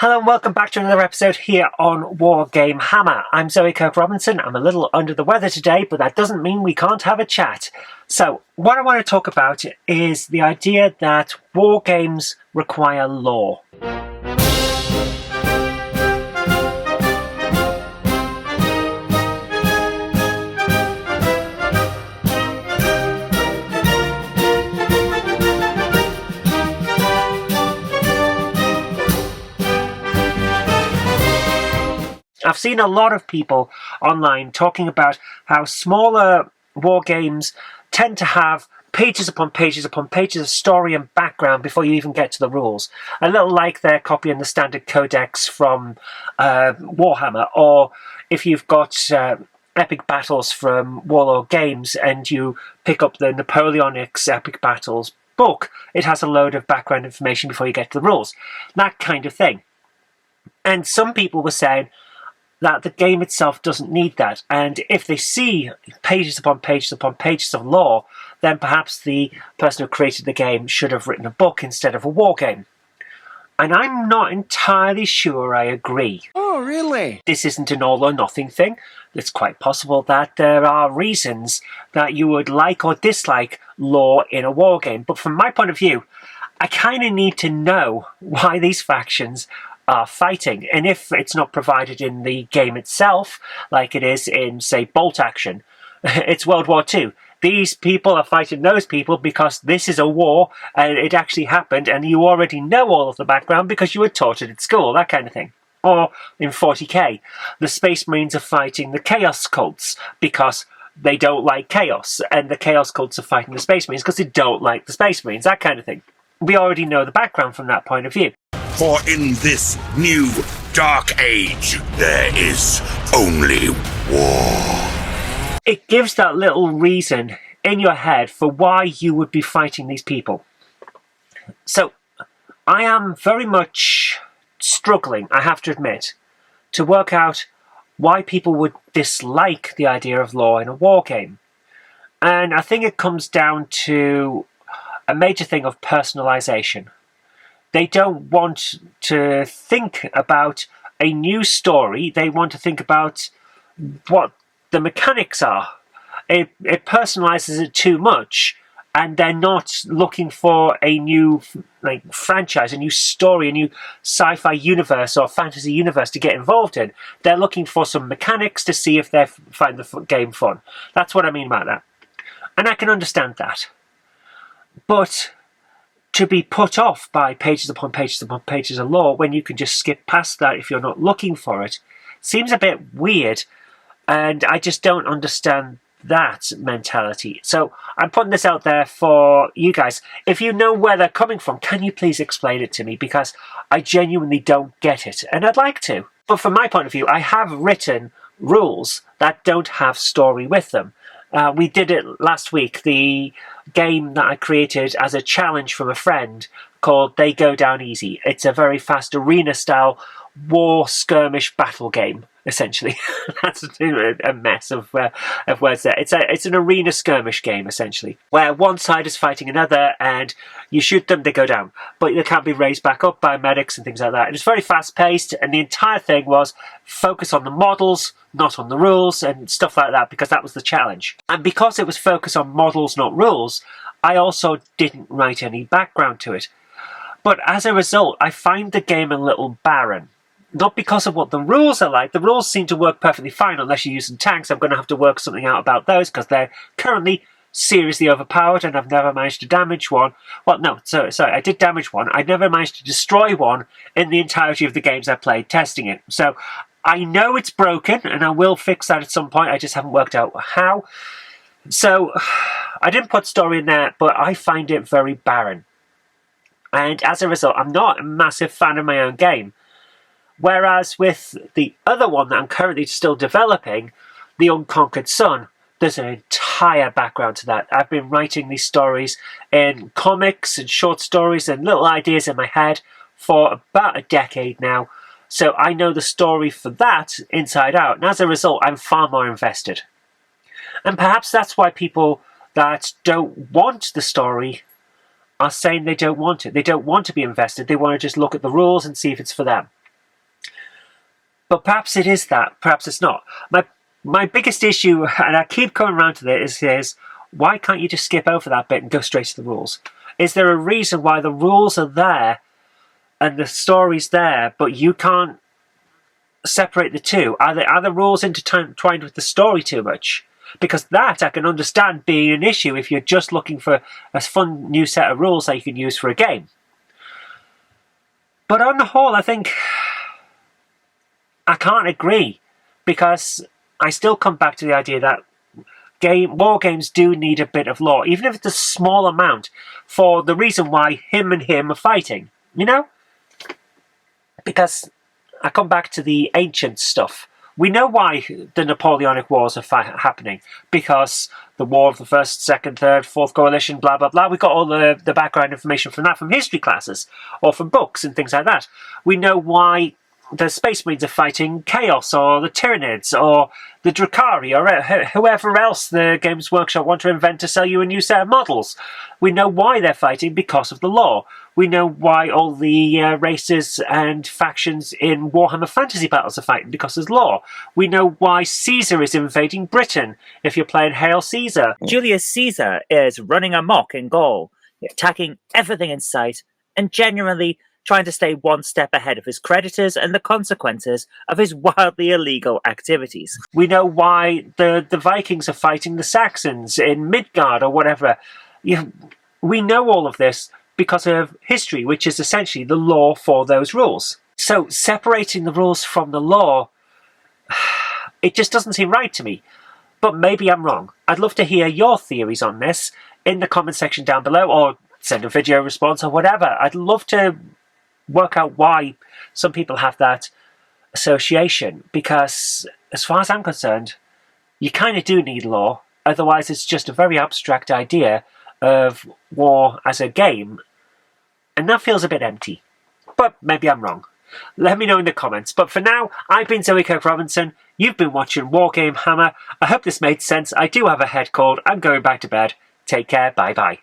Hello and welcome back to another episode here on WarGame Hammer. I'm Zoe Kirk-Robinson. I'm a little under the weather today, but that doesn't mean we can't have a chat. So, what I want to talk about is the idea that war games require lore. I've seen a lot of people online talking about how smaller war games tend to have pages upon pages upon pages of story and background before you even get to the rules. A little like they're copying the standard codex from Warhammer, or if you've got epic battles from Warlord Games and you pick up the Napoleonic's Epic Battles book, it has a load of background information before you get to the rules. That kind of thing. And some people were saying that the game itself doesn't need that, and if they see pages upon pages upon pages of lore, then perhaps the person who created the game should have written a book instead of a war game. And I'm not entirely sure I agree. Oh, really? This isn't an all or nothing thing. It's quite possible that there are reasons that you would like or dislike lore in a war game, but from my point of view, I kind of need to know why these factions are fighting, and if it's not provided in the game itself, like it is in, say, Bolt Action, it's World War II. These people are fighting those people because this is a war, and it actually happened, and you already know all of the background because you were taught it at school, that kind of thing. Or in 40k, the Space Marines are fighting the Chaos Cults because they don't like chaos, and the Chaos Cults are fighting the Space Marines because they don't like the Space Marines, that kind of thing. We already know the background from that point of view. For in this new dark age, there is only war. It gives that little reason in your head for why you would be fighting these people. So, I am very much struggling, I have to admit, to work out why people would dislike the idea of lore in a war game. And I think it comes down to a major thing of personalization. They don't want to think about a new story. They want to think about what the mechanics are. It personalizes it too much, and they're not looking for a new franchise, a new story, a new sci-fi universe or fantasy universe to get involved in. They're looking for some mechanics to see if they find the game fun. That's what I mean about that. And I can understand that. But to be put off by pages upon pages upon pages of lore when you can just skip past that if you're not looking for it seems a bit weird, and I just don't understand that mentality. So I'm putting this out there for you guys. If you know where they're coming from, can you please explain it to me, because I genuinely don't get it and I'd like to. But from my point of view, I have written rules that don't have story with them. We did it last week, the game that I created as a challenge from a friend called They Go Down Easy. It's a very fast arena-style war skirmish battle game, essentially. That's a mess of words there. It's an arena skirmish game, essentially, where one side is fighting another and you shoot them, they go down. But they can't be raised back up by medics and things like that. And it's very fast-paced, and the entire thing was focus on the models, not on the rules, and stuff like that, because that was the challenge. And because it was focused on models, not rules, I also didn't write any background to it. But as a result, I find the game a little barren. Not because of what the rules are like. The rules seem to work perfectly fine unless you're using tanks. I'm going to have to work something out about those because they're currently seriously overpowered and I've never managed to damage one. Well, no, sorry, I did damage one. I never managed to destroy one in the entirety of the games I played testing it. So I know it's broken and I will fix that at some point. I just haven't worked out how. So I didn't put story in there, but I find it very barren. And as a result, I'm not a massive fan of my own game. Whereas with the other one that I'm currently still developing, The Unconquered Sun, there's an entire background to that. I've been writing these stories in comics and short stories and little ideas in my head for about a decade now. So I know the story for that inside out. And as a result, I'm far more invested. And perhaps that's why people that don't want the story are saying they don't want it. They don't want to be invested. They want to just look at the rules and see if it's for them. But perhaps it is that, perhaps it's not. My biggest issue, and I keep coming around to this, is why can't you just skip over that bit and go straight to the rules? Is there a reason why the rules are there and the story's there, but you can't separate the two? Are the rules intertwined with the story too much? Because that I can understand being an issue if you're just looking for a fun new set of rules that you can use for a game. But on the whole, I think I can't agree, because I still come back to the idea that war games do need a bit of lore, even if it's a small amount, for the reason why him and him are fighting, you know? Because I come back to the ancient stuff. We know why the Napoleonic Wars are happening, because the War of the First, Second, Third, Fourth Coalition, blah, blah, blah. We've got all the background information from that, from history classes, or from books and things like that. We know why the Space Marines are fighting Chaos, or the Tyranids, or the Drukhari, or whoever else the Games Workshop want to invent to sell you a new set of models. We know why they're fighting because of the lore. We know why all the races and factions in Warhammer Fantasy Battles are fighting, because there's lore. We know why Caesar is invading Britain, if you're playing Hail Caesar. Julius Caesar is running amok in Gaul, attacking everything in sight, and genuinely trying to stay one step ahead of his creditors and the consequences of his wildly illegal activities. We know why the Vikings are fighting the Saxons in Midgard or whatever. We know all of this because of history, which is essentially the lore for those rules. So separating the rules from the lore, it just doesn't seem right to me. But maybe I'm wrong. I'd love to hear your theories on this in the comment section down below, or send a video response or whatever. I'd love to work out why some people have that association, because as far as I'm concerned, you kind of do need lore, otherwise it's just a very abstract idea of war as a game, and that feels a bit empty. But maybe I'm wrong. Let me know in the comments. But for now, I've been Zoe Kirk-Robinson, you've been watching Wargame Hammer. I hope this made sense. I do have a head cold, I'm going back to bed. Take care, bye bye.